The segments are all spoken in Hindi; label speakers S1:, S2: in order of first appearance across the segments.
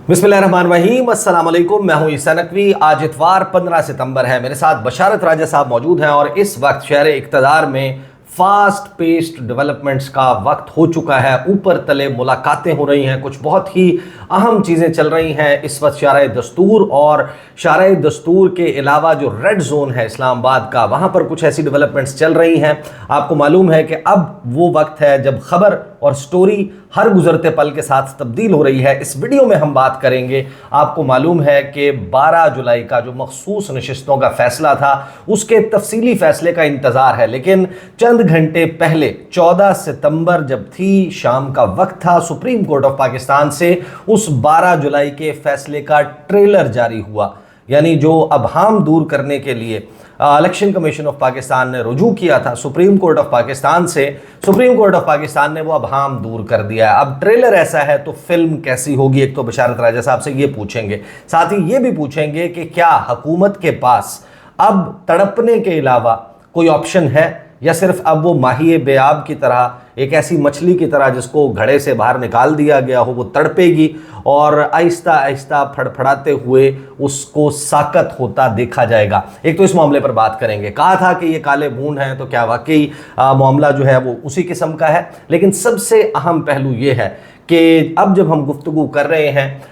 S1: बिस्मिल्लाहिर्रहमानिर्रहीम, अस्सलाम वालेकुम। मैं हूं ईसा नकवी। आज इतवार 15 सितंबर है। मेरे साथ बशारत राजा साहब मौजूद हैं और इस वक्त शहर इक़्तिदार में फास्ट पेस्ड डेवलपमेंट्स का वक्त हो चुका है। ऊपर तले मुलाकातें हो रही हैं, कुछ बहुत ही अहम चीज़ें चल रही हैं इस वक्त शारे दस्तूर। और शारे दस्तूर के अलावा जो रेड जोन है इस्लामाबाद का, वहाँ पर कुछ ऐसी डेवलपमेंट्स चल रही हैं। आपको मालूम है कि अब वो वक्त है जब खबर और स्टोरी हर गुजरते पल के साथ तब्दील हो रही है। इस वीडियो में हम बात करेंगे, आपको मालूम है कि 12 जुलाई का जो मखसूस नशिस्तों का फैसला था, उसके तफसीली फैसले का इंतज़ार है। लेकिन चंद घंटे पहले 14 सितंबर जब थी, शाम का वक्त था, सुप्रीम कोर्ट ऑफ पाकिस्तान से उस 12 जुलाई के फैसले का ट्रेलर जारी हुआ। यानी जो अबहम दूर करने के लिए इलेक्शन कमीशन ऑफ पाकिस्तान ने रुजू किया था सुप्रीम कोर्ट ऑफ पाकिस्तान से, सुप्रीम कोर्ट ऑफ पाकिस्तान ने वो अबहम दूर कर दिया है। अब ट्रेलर ऐसा है तो फिल्म कैसी होगी, एक तो बशारत राजा साहब से ये पूछेंगे, साथ ही ये भी पूछेंगे कि क्या हुकूमत के पास अब तड़पने के अलावा कोई ऑप्शन है, या सिर्फ अब वो माहिए बेआब की तरह, एक ऐसी मछली की तरह जिसको घड़े से बाहर निकाल दिया गया हो, वो तड़पेगी और आहिस्ता आहिस्ता फड़फड़ाते हुए उसको साकत होता देखा जाएगा। एक तो इस मामले पर बात करेंगे। कहा था कि ये काले बूंद हैं, तो क्या वाकई मामला जो है वो उसी किस्म का है। लेकिन सबसे अहम पहलू ये है कि अब जब हम गुफ्तगू कर रहे हैं,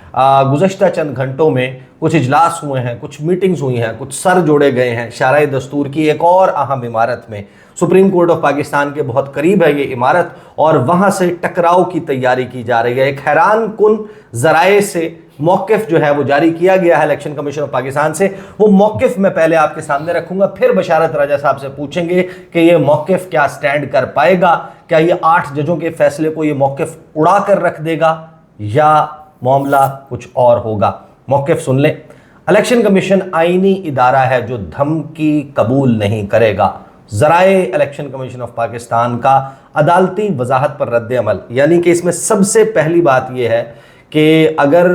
S1: गुज़श्ता चंद घंटों में कुछ इजलास हुए हैं, कुछ मीटिंग्स हुई हैं, कुछ सर जोड़े गए हैं शारे दस्तूर की एक और अहम इमारत में। सुप्रीम कोर्ट ऑफ पाकिस्तान के बहुत करीब है ये इमारत और वहाँ से टकराव की तैयारी की जा रही है। एक हैरान कुन ज़राए से मौक़िफ़ जो है वो जारी किया गया है इलेक्शन कमीशन ऑफ पाकिस्तान से। वो मौक़िफ़ मैं पहले आपके सामने रखूँगा, फिर बशारत राजा साहब से पूछेंगे कि ये मौक़िफ़ क्या स्टैंड कर पाएगा, क्या ये 8 जजों के फैसले को ये मौक़िफ़ उड़ा कर रख देगा या मामला कुछ और होगा। मौक़िफ़ सुन लें। इलेक्शन कमीशन आईनी इदारा है जो धमकी कबूल नहीं करेगा। ज़राए इलेक्शन कमीशन ऑफ पाकिस्तान का अदालती वजाहत पर रद्द अमल, यानी कि इसमें सबसे पहली बात यह है कि अगर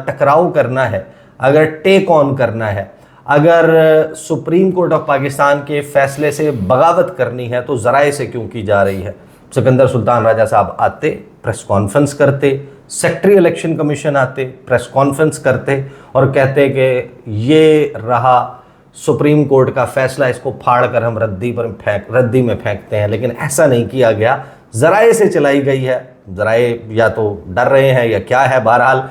S1: टकराव करना है, अगर टेक ऑन करना है, अगर सुप्रीम कोर्ट ऑफ पाकिस्तान के फैसले से बगावत करनी है, तो ज़राए से क्यों की जा रही है। सिकंदर सुल्तान राजा साहब आते, प्रेस कॉन्फ्रेंस करते, सेक्रेटरी इलेक्शन कमीशन आते, प्रेस कॉन्फ्रेंस करते और कहते कि ये रहा सुप्रीम कोर्ट का फैसला, इसको फाड़ कर हम रद्दी में फेंकते हैं। लेकिन ऐसा नहीं किया गया, ज़राए से चलाई गई है। ज़राए या तो डर रहे हैं या क्या है। बहरहाल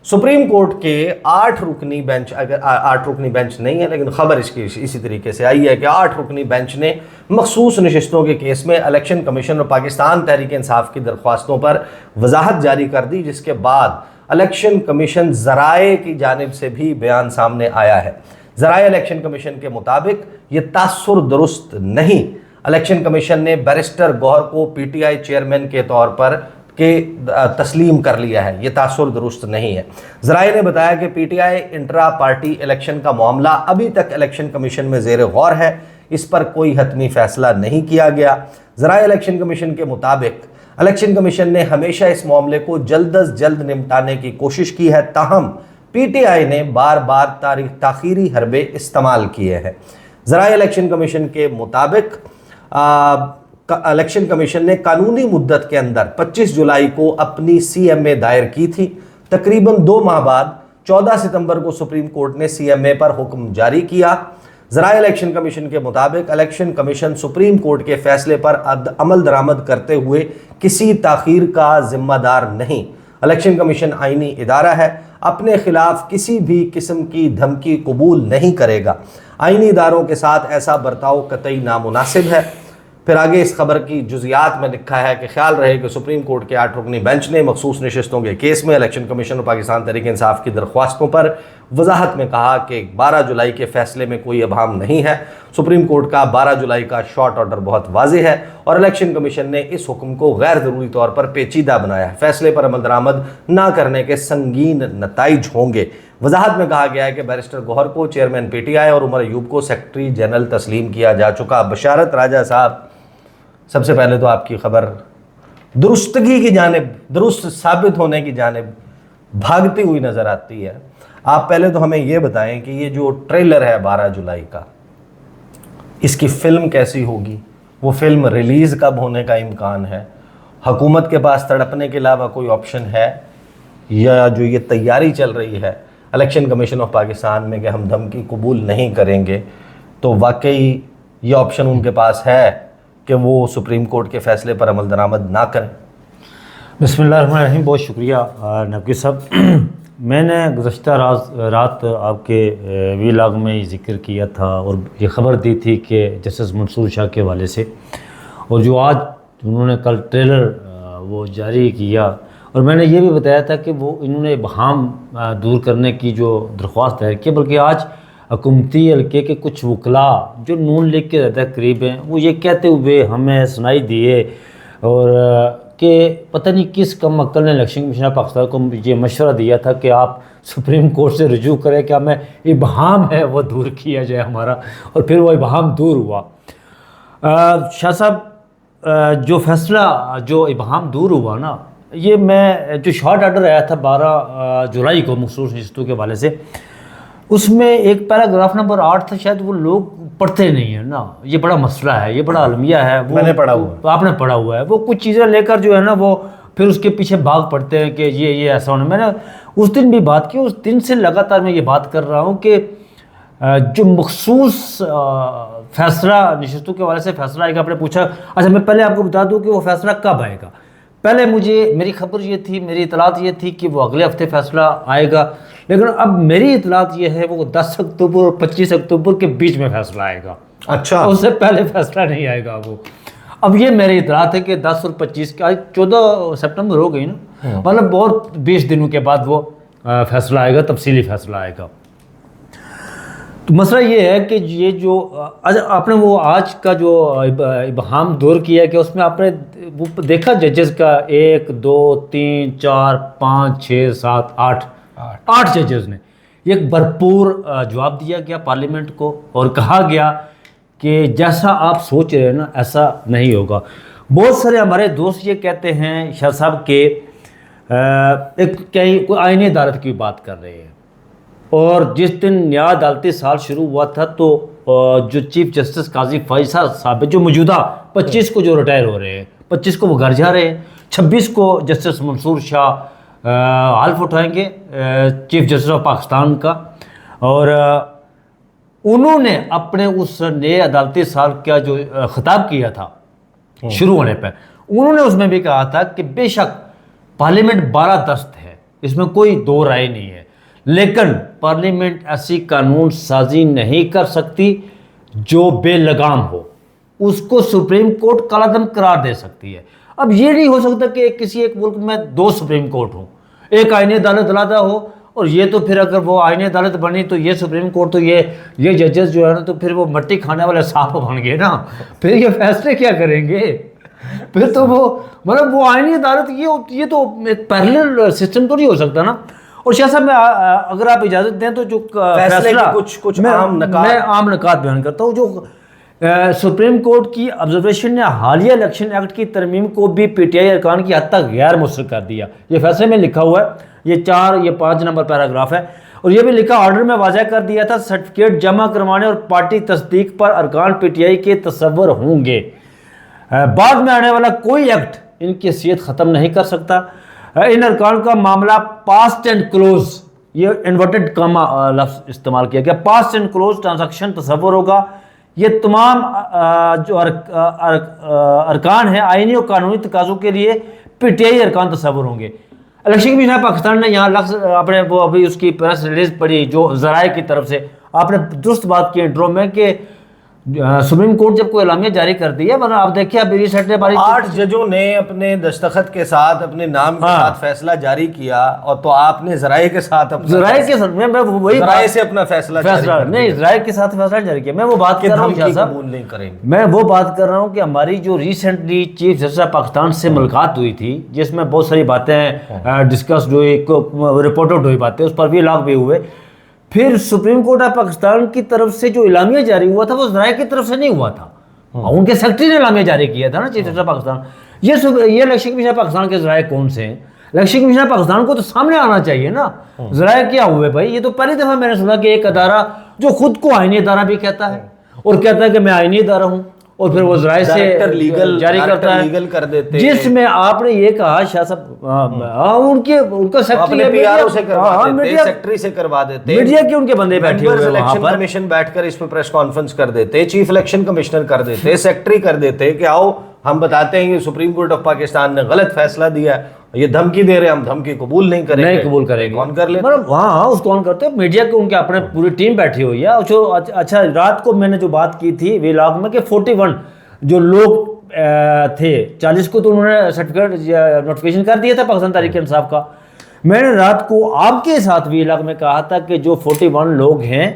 S1: सुप्रीम कोर्ट के 8 रुकनी बेंच, अगर 8 रुकनी बेंच नहीं है लेकिन खबर इसकी इसी तरीके से आई है कि 8 रुकनी बेंच ने मखसूस नशिस्तों के केस में इलेक्शन कमीशन और पाकिस्तान तहरीक इंसाफ की दरख्वास्तों पर वजाहत जारी कर दी, जिसके बाद इलेक्शन कमीशन ज़राए की जानिब से भी बयान सामने आया है। ज़राए इलेक्शन कमीशन के मुताबिक ये तासुर दुरुस्त नहीं। इलेक्शन कमीशन ने बैरिस्टर गौहर को पीटीआई चेयरमैन के तौर पर तस्लीम कर लिया है, ये तासुर दुरुस्त नहीं है। ज़राए ने बताया कि पीटीआई इंट्रा पार्टी इलेक्शन का मामला अभी तक इलेक्शन कमीशन में ज़ेर गौर है, इस पर कोई हतमी फैसला नहीं किया गया। ज़राए इलेक्शन कमीशन के मुताबिक इलेक्शन कमीशन ने हमेशा इस मामले को जल्द अज जल्द निपटाने की कोशिश की है, ताहम पीटीआई ने बार बार ताखीरी हरबे इस्तेमाल किए हैं। ज़राए इलेक्शन कमीशन के मुताबिक इलेक्शन कमीशन ने कानूनी मुद्दत के अंदर 25 जुलाई को अपनी सीएमए दायर की थी। तकरीबन 2 माह बाद 14 सितंबर को सुप्रीम कोर्ट ने सीएमए पर हुक्म जारी किया। ज़राए इलेक्शन कमीशन के मुताबिक इलेक्शन कमीशन सुप्रीम कोर्ट के फैसले पर अमल दरामद करते हुए किसी ताखीर का जिम्मेदार नहीं। इलेक्शन कमीशन आईनी इदारा है, अपने खिलाफ किसी भी किस्म की धमकी कबूल नहीं करेगा। आईनी इदारों के साथ ऐसा बर्ताव कतई नामुनासिब है। फिर आगे इस खबर की जुजियात में लिखा है कि ख्याल रहे कि सुप्रीम कोर्ट के 8 रुकनी बेंच ने मखसूस नशिस्तों के केस में इलेक्शन कमीशन और पाकिस्तान तहरीक इंसाफ की दरख्वास्तों पर वजाहत में कहा कि 12 जुलाई के फैसले में कोई अभाम नहीं है। सुप्रीम कोर्ट का 12 जुलाई का शॉर्ट ऑर्डर बहुत वाज़ेह है और इलेक्शन कमीशन ने इस हुक्म को गैर ज़रूरी तौर पर पेचीदा बनाया है। फैसले पर अमल दरामद ना करने के संगीन नताइज होंगे। वजाहत में कहा गया है कि बैरिस्टर गौहर को चेयरमैन पीटीआई और उमर अयूब को सेक्रेटरी जनरल तस्लीम किया जा चुका। बशारत राजा साहब, सबसे पहले तो आपकी खबर दुरुस्तगी की जानिब, दुरुस्त साबित होने की जानिब भागती हुई नज़र आती है। आप पहले तो हमें ये बताएं कि ये जो ट्रेलर है 12 जुलाई का, इसकी फ़िल्म कैसी होगी, वो फिल्म रिलीज़ कब होने का इम्कान है, हुकूमत के पास तड़पने के अलावा कोई ऑप्शन है, या जो ये तैयारी चल रही है इलेक्शन कमीशन ऑफ पाकिस्तान में कि हम धमकी कबूल नहीं करेंगे, तो वाकई ये ऑप्शन उनके पास है कि वो सुप्रीम कोर्ट के फैसले पर अमल दरामद ना करें?
S2: बिस्मिल्लाहिर्रहमानिर्रहीम। बहुत शुक्रिया नबी साहब। मैंने गुज़श्ता रात आपके वीलॉग में ही जिक्र किया था और ये ख़बर दी थी कि जस्टिस मंसूर शाह के हवाले से, और जो आज उन्होंने कल ट्रेलर वो जारी किया, और मैंने ये भी बताया था कि वो इन्होंने इबहाम दूर करने की जो दरख्वास्त दायर की, बल्कि आज हुकूमती हल्के के कुछ वकला जो नून लीग के ज़्यादा करीब हैं वो ये कहते हुए हमें सुनाई दिए और कि पता नहीं किस कम अक्ल ने इलेक्शन कमीशन ऑफ पाकिस्तान को ये मशवरा दिया था कि आप सुप्रीम कोर्ट से रुजू करें कि हमें इबहाम है वो दूर किया जाए हमारा, और फिर वो इबहाम दूर हुआ। शाह साहब, जो फैसला जो इबहाम दूर हुआ ना, ये मैं जो शॉर्ट आर्डर आया था 12 जुलाई को मखसूस नशिस्तों के हवाले से, उसमें एक पैराग्राफ नंबर 8 था, शायद वो लोग पढ़ते नहीं है ना, ये बड़ा मसला है, ये बड़ा अलमिया है। वो
S1: मैंने पढ़ा हुआ,
S2: आपने पढ़ा हुआ है। वो कुछ चीज़ें लेकर जो है ना वो फिर उसके पीछे भाग पड़ते हैं कि ये ऐसा होना। मैंने उस दिन भी बात की, उस दिन से लगातार मैं ये बात कर रहा हूँ कि जो मखसूस फैसला नशिस्तों के हवाले से फैसला आएगा, आपने पूछा। अच्छा, मैं पहले आपको बता दूँ कि वो फैसला कब आएगा। पहले मेरी खबर ये थी, मेरी इतलात ये थी कि वो अगले हफ्ते फैसला आएगा, लेकिन अब मेरी इतलात ये है वो 10 अक्टूबर और 25 अक्टूबर के बीच में फैसला आएगा।
S1: अच्छा,
S2: उससे पहले फैसला नहीं आएगा वो। अब ये मेरी इतलात है कि 10 और 25 का, 14 सितंबर हो गई ना, मतलब बहुत 20 दिनों के बाद वो फैसला आएगा, तफसीली फैसला आएगा। तो मसला ये है कि ये जो आपने वो आज का जो इबहाम दूर किया कि उसमें आपने वो देखा जजेस का 1 2 3 4 5 6 7 8 जजेस ने एक भरपूर जवाब दिया गया पार्लियामेंट को, और कहा गया कि जैसा आप सोच रहे हैं ना ऐसा नहीं होगा। बहुत सारे हमारे दोस्त ये कहते हैं शाह साहब के एक कहीं कोई आईनी अदालत की बात कर रहे हैं, और जिस दिन नया अदालती साल शुरू हुआ था तो जो चीफ जस्टिस काजी फैसल साहब जो मौजूदा 25 को जो रिटायर हो रहे हैं, 25 को वो घर जा रहे हैं, 26 को जस्टिस मंसूर शाह हल्फ उठाएंगे चीफ जस्टिस ऑफ पाकिस्तान का, और उन्होंने अपने उस नए अदालती साल का जो खिताब किया था शुरू होने पर, उन्होंने उसमें भी कहा था कि बेशक पार्लियामेंट 12 दस्त है, इसमें कोई दो राय नहीं है, लेकिन पार्लियामेंट ऐसी कानून साजी नहीं कर सकती जो बेलगाम हो, उसको सुप्रीम कोर्ट कालादम करार दे सकती है। अब ये नहीं हो सकता कि किसी एक मुल्क में 2 सुप्रीम कोर्ट हो, एक आईनी अदालत अलहदा हो, और ये तो फिर अगर वो आईनी अदालत बनी तो ये सुप्रीम कोर्ट तो ये जजेस जो है ना, तो फिर वो मट्टी खाने वाले सांप बन गए ना, फिर ये फैसले क्या करेंगे? फिर तो वो मतलब वो आईनी अदालत ये तो एक पैरेलल सिस्टम तो नहीं हो सकता ना। और शाह साहब, मैं अगर आप इजाज़त दें तो जो फैसला
S1: कुछ मैं
S2: आम नकात बयान करता हूँ। जो सुप्रीम कोर्ट की ऑब्जर्वेशन ने हालिया इलेक्शन एक्ट की तरमीम को भी पीटीआई अरकान की हद तक गैर मुस्तर कर दिया। ये फैसले में लिखा हुआ है, ये 5 नंबर पैराग्राफ है, और ये भी लिखा ऑर्डर में वाज़ह कर दिया था सर्टिफिकेट जमा करवाने और पार्टी तस्दीक पर अरकान पीटीआई के तस्वर होंगे। बाद में आने वाला कोई एक्ट इनकी हैसियत ख़त्म नहीं कर सकता। इन अरकान का मामला पास्ट एंड क्लोज, ये इन्वर्टेड कामा लफ्ज़ इस्तेमाल किया गया, पास्ट एंड क्लोज ट्रांजैक्शन तस्वर होगा। ये तमाम जो अरकान हैं आईनी और कानूनी तकाज़ों के लिए पीटीआई अरकान तस्वर होंगे। इलेक्शन कमीशन ऑफ पाकिस्तान ने यहाँ लफ्ज़ आपने वो अभी उसकी प्रेस रिलीज पढ़ी जो ज़राए की तरफ से, आपने दुरुस्त बात की इंट्रो में कि सुप्रीम कोर्ट जब कोई एलामिया जारी कर दी है, वरना आप देखिए अभी रिसेंटली
S1: 8 जजों ने अपने दस्तखत के साथ अपने नाम के साथ फैसला जारी किया, और तो आपने जराए के साथ
S2: मैं वही
S1: जराए से अपना फैसला
S2: नहीं, जराए के साथ फैसला जारी किया। मैं वो बात कर रहा हूँ,
S1: नहीं करेंगे,
S2: मैं वो बात कर रहा हूँ कि हमारी जो recently chief justice of Pakistan से मुलाकात हुई थी, जिसमें बहुत सारी बातें डिस्कस हुई, रिपोर्ट आउट हुई बातें, उस पर भी लाग भी हुए। फिर सुप्रीम कोर्ट ऑफ पाकिस्तान की तरफ से जो इलामिया जारी हुआ था वो ज़राए की तरफ से नहीं हुआ था, उनके सेक्रेटरी ने इलामिया जारी किया था ना चीफ जस्टिस ऑफ पाकिस्तान। ये इलेक्शन कमीशन ऑफ पाकिस्तान के ज़राए कौन से हैं? इलेक्शन कमीशन ऑफ पाकिस्तान को तो सामने आना चाहिए ना, ज़राए क्या हुए भाई? ये तो पहली दफ़ा मैंने सुना कि एक अदारा जो खुद को आईनी अदारा भी कहता है और कहता है कि मैं आईनी अदारा हूँ, और फिर वो जराए से
S1: लीगल
S2: जारी करता है,
S1: लीगल कर देते,
S2: जिसमें आपने ये कहा शाह साहब उनका
S1: अपने पीआरओ से करवा देते, सेक्रेटरी से करवा देते,
S2: मीडिया के उनके बंदे बैठे हुए वहां पर,
S1: कमीशन बैठकर इस पे प्रेस कॉन्फ्रेंस कर देते, चीफ इलेक्शन कमिश्नर कर देते, सेक्रेटरी कर देते कि आओ हम बताते हैं कि सुप्रीम कोर्ट ऑफ पाकिस्तान ने गलत फैसला दिया है, ये धमकी दे रहे हैं, हम धमकी कबूल नहीं करेंगे,
S2: नहीं कबूल करेंगे,
S1: कौन कर ले,
S2: मतलब हाँ उसको कौन करते हैं, मीडिया के उनके अपने पूरी टीम बैठी हुई है। जो अच्छा रात को मैंने जो बात की थी व्लॉग में कि 41 जो लोग थे, 40 को तो उन्होंने सर्टिफिकेट नोटिफिकेशन कर दिया था पाकिस्तान तहरीक इंसाफ का। मैंने रात को आपके साथ व्लॉग में कहा था कि जो 41 लोग हैं,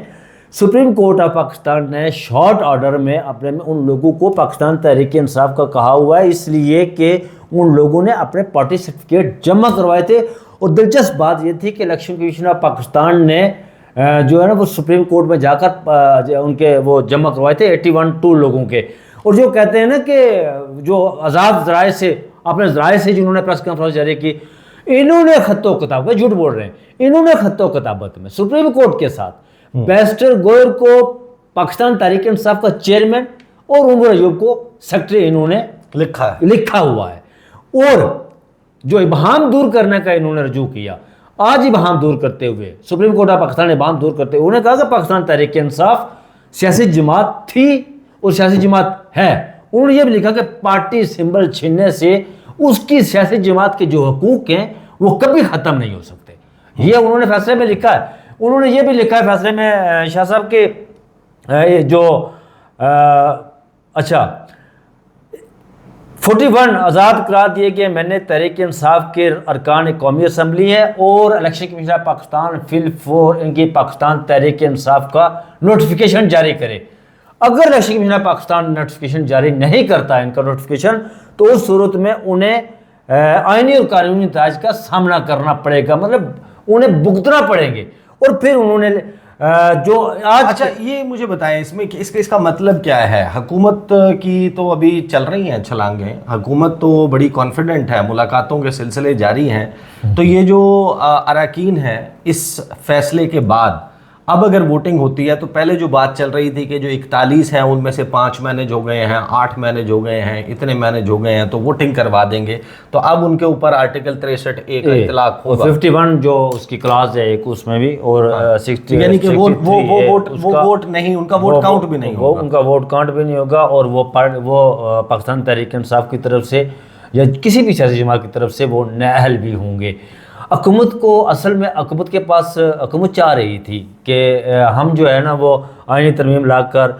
S2: सुप्रीम कोर्ट ऑफ पाकिस्तान ने शॉर्ट ऑर्डर में अपने में उन लोगों को पाकिस्तान तहरीक इंसाफ का कहा हुआ है, इसलिए कि उन लोगों ने अपने पार्टी सर्टिफिकेट जमा करवाए थे। और दिलचस्प बात ये थी कि इलेक्शन कमीशन ऑफ पाकिस्तान ने जो है ना वो सुप्रीम कोर्ट में जाकर उनके वो जमा करवाए थे 81 लोगों के। और जो कहते हैं ना कि जो आज़ाद ज़राए से अपने ज़राए से जिन्होंने प्रेस कॉन्फ्रेंस जारी की, इन्होंने खत्तो किताब, झूठ बोल रहे हैं, इन्होंने खत्तो किताबत में सुप्रीम कोर्ट के साथ बैरिस्टर गोयल को पाकिस्तान तहरीक इंसाफ का चेयरमैन और उमर अयूब को सेक्रेटरी इन्होंने लिखा हुआ है। और जो इबहम दूर करने का इन्होंने रजू किया, आज इबहम दूर करते हुए सुप्रीम कोर्ट ऑफ पाकिस्तान ने इबहम दूर करते हुए उन्होंने कहा कि पाकिस्तान तहरीक इंसाफ सियासी जमात थी और सियासी जमात है। उन्होंने ये भी लिखा कि पार्टी सिंबल छीनने से उसकी सियासी जमात के जो हकूक हैं वो कभी ख़त्म नहीं हो सकते, ये उन्होंने फैसले में लिखा है। उन्होंने ये भी लिखा है फैसले में शाह साहब के जो अच्छा 41 आज़ाद करार दिए गए। मैंने तहरीक इंसाफ के अरकान कौमी असम्बली है और इलेक्शन कमीशन ऑफ पाकिस्तान फिल फॉर इनकी पाकिस्तान तहरीक इंसाफ का नोटिफिकेशन जारी करे। अगर election commission of Pakistan notification जारी नहीं करता है इनका नोटिफिकेशन, तो उस सूरत में उन्हें आईनी और कानूनी नताज का सामना करना पड़ेगा, मतलब उन्हें भुगतना पड़ेंगे। और फिर उन्होंने जो आज
S1: अच्छा ये मुझे बताएं इसमें कि इसका मतलब क्या है। हुकूमत की तो अभी चल रही हैं छलांगें, हुकूमत तो बड़ी कॉन्फिडेंट है, मुलाकातों के सिलसिले जारी हैं, तो ये जो अरकान हैं इस फैसले के बाद अब अगर वोटिंग होती है, तो पहले जो बात चल रही थी कि जो 41 हैं उनमें से 5 मैनेज हो गए हैं, 8 मैनेज हो गए हैं, इतने मैनेज हो गए हैं तो वोटिंग करवा देंगे, तो अब उनके ऊपर आर्टिकल 63A का इतलाक होगा।
S2: 51 जो उसकी क्लास है एक उसमें भी, और 60
S1: यानी कि वो वोट नहीं, उनका वोट काउंट भी नहीं होगा,
S2: उनका वोट काउंट भी नहीं होगा। और वो पाकिस्तान तहरीक इंसाफ की तरफ से या किसी भी सियासी जमात की तरफ से वो नाअहल भी होंगे। हुकूमत को असल में हुकूमत के पास हुकूमत चाह रही थी कि हम जो है ना वो आईनी तरमीम लाकर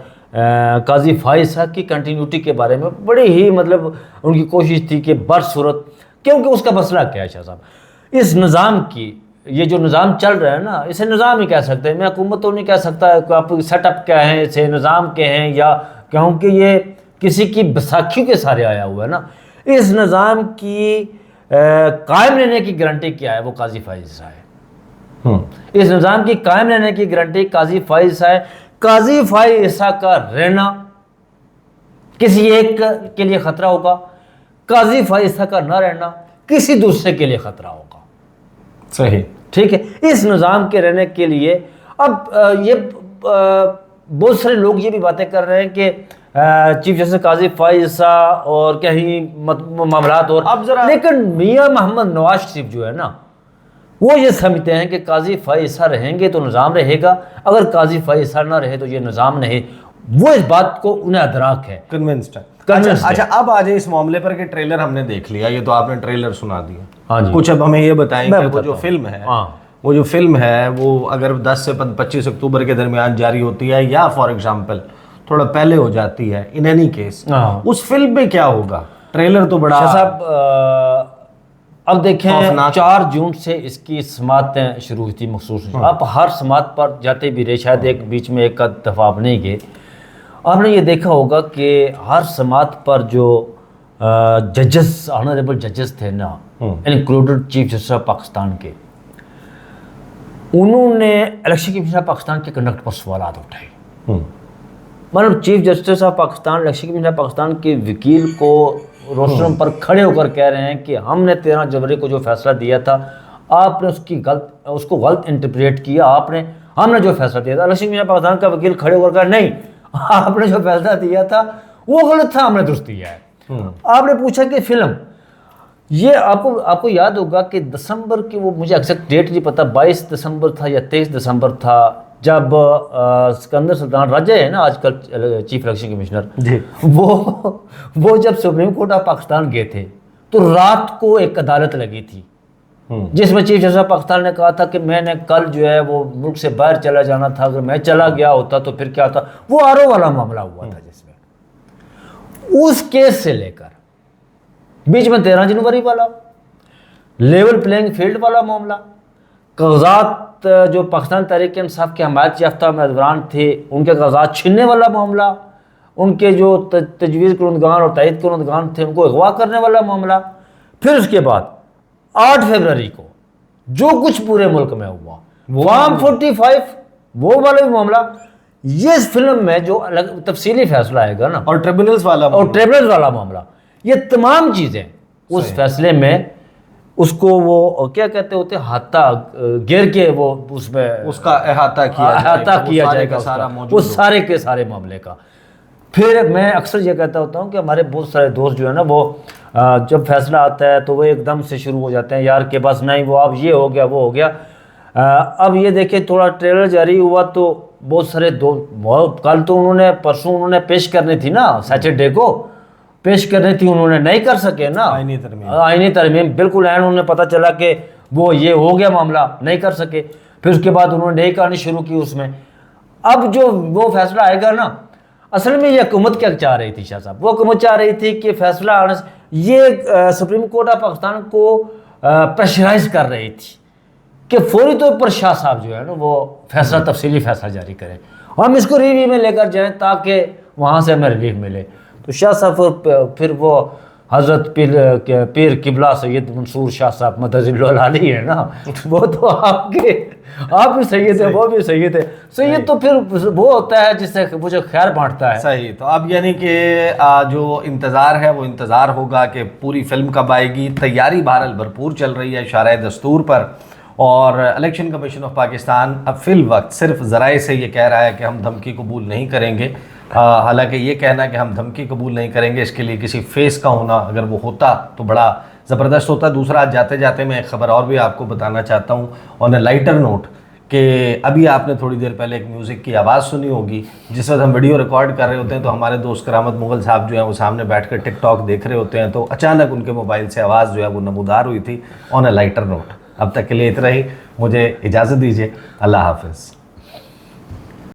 S2: काजी फाइज साहब की कंटिन्यूटी के बारे में बड़ी ही मतलब उनकी कोशिश थी कि बरसूरत, क्योंकि उसका मसला क्या है शाह साहब, इस निज़ाम की ये जो निज़ाम चल रहा है ना, इसे निज़ाम ही कह सकते हैं, मैं हुकूमत तो नहीं कह सकता कि आप सेटअप क्या है, इसे निज़ाम के हैं, या क्योंकि ये किसी की बैसाखियों के सारे आया हुआ है ना। इस निज़ाम की कायम रहने की गारंटी क्या है, वो काजी फाइज है। इस निज़ाम की कायम रहने की गारंटी काजी फाइज है। काजी फाइज का रहना किसी एक के लिए खतरा होगा, काजी फाइज का ना रहना किसी दूसरे के लिए खतरा होगा।
S1: सही,
S2: ठीक है। इस निज़ाम के रहने के लिए अब ये बहुत सारे लोग ये भी बातें कर रहे हैं कि चीफ जस्टिस काजी फाइज और कहीं मामलात और अब जरा, लेकिन मियां मोहम्मद नवाज शरीफ जो है ना वो ये समझते हैं कि काजी फाइज रहेंगे तो निज़ाम रहेगा, अगर काजी फाइज ना रहे तो ये निज़ाम नहीं। वो इस बात को उन्हें अदराक है,
S1: कन्विंस्ड है। अच्छा अब आ जाए इस मामले पर कि ट्रेलर हमने देख लिया, ये तो आपने ट्रेलर सुना दिया, हाँ जी। कुछ अब हमें ये बताएं कि वो जो फिल्म है, वो जो फिल्म है वो अगर 10 से 25 अक्टूबर के दरमियान जारी होती है या फॉर एग्जाम्पल थोड़ा पहले हो जाती है, इन एनी केस उस फिल्म में क्या होगा। ट्रेलर तो बड़ा
S2: साहब अब देखें 4 जून से इसकी समातें शुरू हुई थी मखसूस। आप हर समात पर जाते भी रहे, शायद एक बीच में एक दफ़ा आप नहीं गए, आपने ये देखा होगा कि हर समात पर जो जजेस, ऑनरेबल जजेस थे ना, included chief justice of Pakistan के, उन्होंने इलेक्शन कमीशन ऑफ पाकिस्तान के कंडक्ट पर सवाल उठाए। मतलब chief justice of Pakistan election commission of Pakistan के वकील को रोस्टरम पर खड़े होकर कह रहे हैं कि हमने 13 जनवरी को जो फैसला दिया था आपने उसको गलत इंटरप्रेट किया, हमने जो फैसला दिया था। इलेक्शन कमीशन ऑफ पाकिस्तान का वकील खड़े होकर कहा नहीं, आपने जो फैसला दिया था वो गलत था, हमने दुरुस्त किया है। आपने पूछा कि फिल्म, ये आपको याद होगा कि दिसंबर की, वो मुझे एग्जैक्ट डेट नहीं पता, 22 दिसंबर था या 23 दिसंबर था, जब सिकंदर सुल्तान राजा है ना आजकल चीफ इलेक्शन कमिश्नर
S1: जी,
S2: वो जब सुप्रीम कोर्ट ऑफ पाकिस्तान गए थे तो रात को एक अदालत लगी थी जिसमें चीफ जस्टिस ऑफ पाकिस्तान ने कहा था कि मैंने कल जो है वो मुल्क से बाहर चला जाना था, अगर मैं चला गया होता तो फिर क्या होता। वो आरओ वाला मामला हुआ था जिसमें उस केस से लेकर बीच में 13 जनवरी वाला लेवल प्लेइंग फील्ड वाला मामला, कागजात जो पाकिस्तान तहरीक इंसाफ के हमायत याफ्ता उम्मीदवार थे उनके कागजात छीनने वाला मामला, उनके जो तजवीज़ कुनदगान और तइद कुनदगान थे उनको अगवा करने वाला मामला। फिर उसके बाद 8 फरवरी को जो कुछ पूरे मुल्क में हुआ, वाम 45 वो वाला भी मामला, ये इस फिल्म में जो अलग तफसीली फैसला आएगा ना,
S1: और ट्रिब्यूनल्स वाला
S2: मामला, ये तमाम चीज़ें उस फैसले में उसको वो क्या कहते होते, हाथा घेर के वो उसमें
S1: उसका अहाता किया जाएगा
S2: सारा वो सारे के सारे मामले का। फिर मैं अक्सर ये कहता होता हूँ कि हमारे बहुत सारे दोस्त जो है ना वो जब फैसला आता है तो वो एकदम से शुरू हो जाते हैं यार के बस नहीं वो अब ये हो गया वो हो गया। अब ये देखिए थोड़ा ट्रेलर जारी हुआ तो बहुत सारे कल तो उन्होंने परसों उन्होंने पेश करनी थी ना, सैटरडे को पेश करनी थी, उन्होंने नहीं कर सके ना आईनी तरमीम बिल्कुल एंड उन्हें पता चला कि वो ये हो गया मामला, नहीं कर सके। फिर उसके बाद उन्होंने नई कहानी शुरू की उसमें। अब जो वो फैसला आएगा ना, असल में ये हुकूमत क्या चाह रही थी शाह साहब, वो हुकूमत चाह रही थी कि फैसला आने से ये सुप्रीम कोर्ट ऑफ पाकिस्तान को प्रेशराइज कर रही थी कि फौरी तौर पर शाह साहब जो है ना वो फैसला तफसीली फैसला जारी करें, हम इसको रिव्यू में लेकर जाएं ताकि वहाँ से हमें रिलीफ मिले। तो शाह साहब फिर वो हज़रत पीर किबला सैयद मंसूर शाह साहब मदजिल्लाली है ना, वो तो आप भी सैयद है, वो भी सैयद है। सैयद तो फिर वो होता है जिससे मुझे खैर बांटता है।
S1: सही, तो अब यानी कि जो इंतज़ार है वो इंतज़ार होगा कि पूरी फिल्म कब आएगी। तैयारी बहरहाल भरपूर चल रही है शाराए दस्तूर पर, और इलेक्शन कमीशन ऑफ पाकिस्तान अब फिल वक्त सिर्फ ज़राए से ये कह रहा है कि हम धमकी कबूल नहीं करेंगे। हालांकि ये कहना कि हम धमकी कबूल नहीं करेंगे, इसके लिए किसी फेस का होना अगर वो होता तो बड़ा ज़बरदस्त होता। दूसरा, जाते जाते मैं एक ख़बर और भी आपको बताना चाहता हूँ ऑन ए लाइटर नोट, कि अभी आपने थोड़ी देर पहले एक म्यूज़िक की आवाज़ सुनी होगी। जिस वक्त हम वीडियो रिकॉर्ड कर रहे होते हैं तो हमारे दोस्त करामत मुगल साहब जो हैं वो सामने बैठकर टिकटॉक देख रहे होते हैं, तो अचानक उनके मोबाइल से आवाज़ जो है वो नमूदार हुई थी ऑन ए लाइटर नोट। अब तक के लिए इतना ही, मुझे इजाज़त दीजिए, अल्लाह हाफ़िज़।